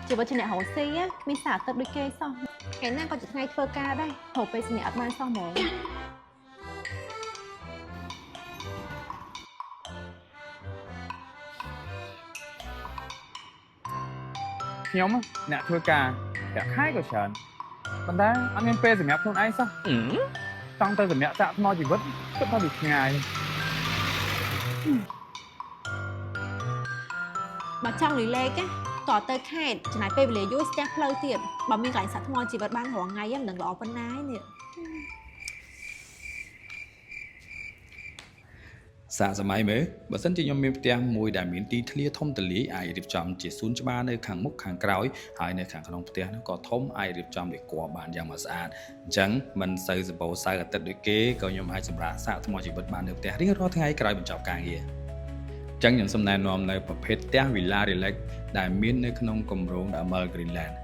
chỉ có chuyện này hậu xí á mi xả tập đôi kê xong ngày nay còn chỉ ngay phơ ca đây hậu pe xin nhặt man xong mổ nhóm á nè thưa ca cả hai của sờn còn đã anh em pe rồi mẹ không ai sao trong tay rồi mẹ chạm mo chỉ vứt vứt nó bị ngài bà trong lì lê cái tỏ tơ khai chỉ này pe về lấy step lâu tiền bà mi cảnh sát ngon chỉ vật ban horang ngày em đừng lọ phân nái nè សាកសម័យមើលបើសិនជាខ្ញុំមានផ្ទះមួយដែលមានទីធ្លាធំទូលាយអាចរៀបចំជាសួនច្បារនៅខាងមុខខាងក្រោយហើយនៅខាងក្នុងផ្ទះនោះក៏ធំអាចរៀបចំដោយគួរបានយ៉ាងមកស្អាតអញ្ចឹងមិនសូវសម្បូរសៅអាទិត្យដូចគេក៏ខ្ញុំអាចសម្រាប់សាកថ្មជីវិតបាននៅផ្ទះរៀងរាល់ថ្ងៃក្រោយបញ្ចប់ការងារអញ្ចឹងខ្ញុំសូមណែនាំនៅប្រភេទផ្ទះ Villa Relax ដែលមាននៅក្នុងគម្រោង Damal Greenland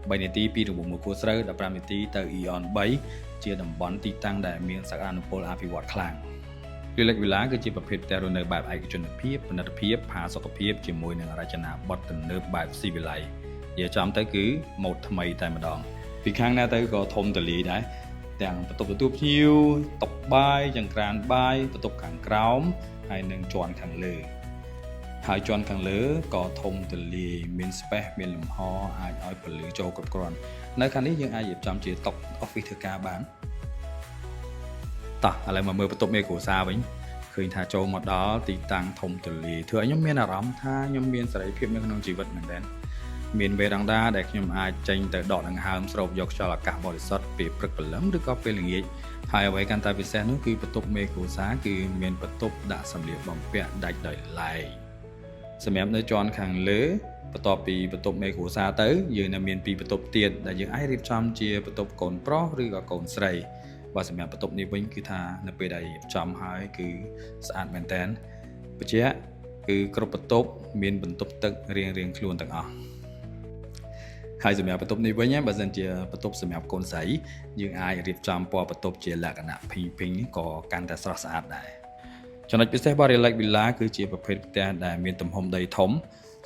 3នាទីពីរបបមួយគួរស្រូវ15នាទីទៅ Eon 3ជាតំបន់ទីតាំងដែលមានសក្តានុពលអភិវឌ្ឍខ្លាំង Relax Villa គឺជាប្រភេទផ្ទះរស់នៅបែបឯកជនភាពផលិតភាពផាសុកភាពជាមួយនឹងរចនាបថទំនើបបែបស៊ីវិល័យនិយាយចំទៅគឺម៉ូដថ្មីតែម្ដងពីខាងណាទៅក៏ធំទូលាយដែរទាំងបន្ទប់ទទួលភ្ញៀវតុបាយចង្ក្រានបាយបន្ទប់ខាងក្រោមហើយនិងជាន់ខាងលើហើយជាន់ខាងលើក៏ធំទូលាយមាន space មានលំហអាចឲ្យពន្លឺចូលគ្រប់គ្រាន់នៅខាងនេះយើងអាចរៀបចំជាតុ office ធ្វើការបាន តោះឥឡូវមកមើលបន្ទប់មេគ្រួសារវិញឃើញថាចូលមកដល់ទីតាំងធំទូលាយធ្វើឲ្យខ្ញុំមានអារម្មណ៍ថាខ្ញុំមានសេរីភាពនៅក្នុងជីវិតមែនទែនមានវេរ៉ង់ដាដែលខ្ញុំអាចចេញទៅដកដង្ហើមស្រូបយកខ្យល់អាកាសបរិសុទ្ធពេលព្រឹកព្រលឹមឬក៏ពេលល្ងាចហើយអ្វីកាន់តែពិសេសនោះគឺបន្ទប់មេគ្រួសារគឺមានបន្ទប់ដាក់សម្លៀកបំពាក់ដាច់ដោយឡែកសម្រាប់នៅជាន់ខាងលើបន្ទាប់ពីបន្ទប់មេគ្រួសារទៅយើងនៅមានពីរបន្ទប់ទៀតដែលយើងអាចរៀបចំជាបន្ទប់កូនប្រុសឬក៏កូនស្រី បើសម្រាប់បន្ទប់នេះវិញគឺថានៅពេលដែលរៀបចំហើយគឺស្អាតមែនតើបញ្ជាក់គឺគ្រប់បន្ទប់មានបន្ទប់ទឹករៀងៗខ្លួនទាំងអស់ហើយសម្រាប់បន្ទប់នេះវិញបើសិនជាបន្ទប់សម្រាប់កូនស្រីយើងអាចរៀបចំពណ៌បន្ទប់ជាលក្ខណៈ pink ក៏កាន់តែស្រស់ស្អាតដែរចំណុចពិសេសរបស់ Relax Villa គឺជាប្រភេទផ្ទះដែលមានទំហំដីធំ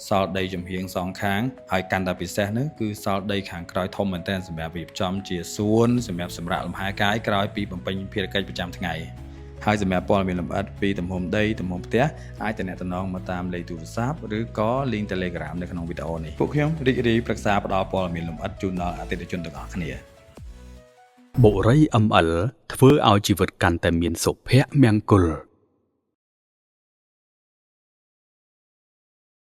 សល់ដីចំហៀងសងខាងហើយកាន់តែពិសេសនោះគឺសល់ដីខាងក្រោយធំមែនទែនសម្រាប់រៀបចំជាសួនសម្រាប់សម្រាកលំហែកាយក្រោយពីបំពេញភារកិច្ចប្រចាំថ្ងៃហើយសម្រាប់ព័ត៌មានលម្អិតពីទំហំដីទំហំផ្ទះអាចទំនាក់ទំនងមកតាមលេខទូរស័ព្ទឬក៏ link Telegram នៅក្នុងវីដេអូនេះពួកខ្ញុំរីករាយប្រឹក្សាផ្ដល់ព័ត៌មានលម្អិតជូនដល់អតិថិជនទាំងអស់គ្នាបុរី ML ធ្វើឲ្យជីវិតកាន់តែមានសុភមង្គល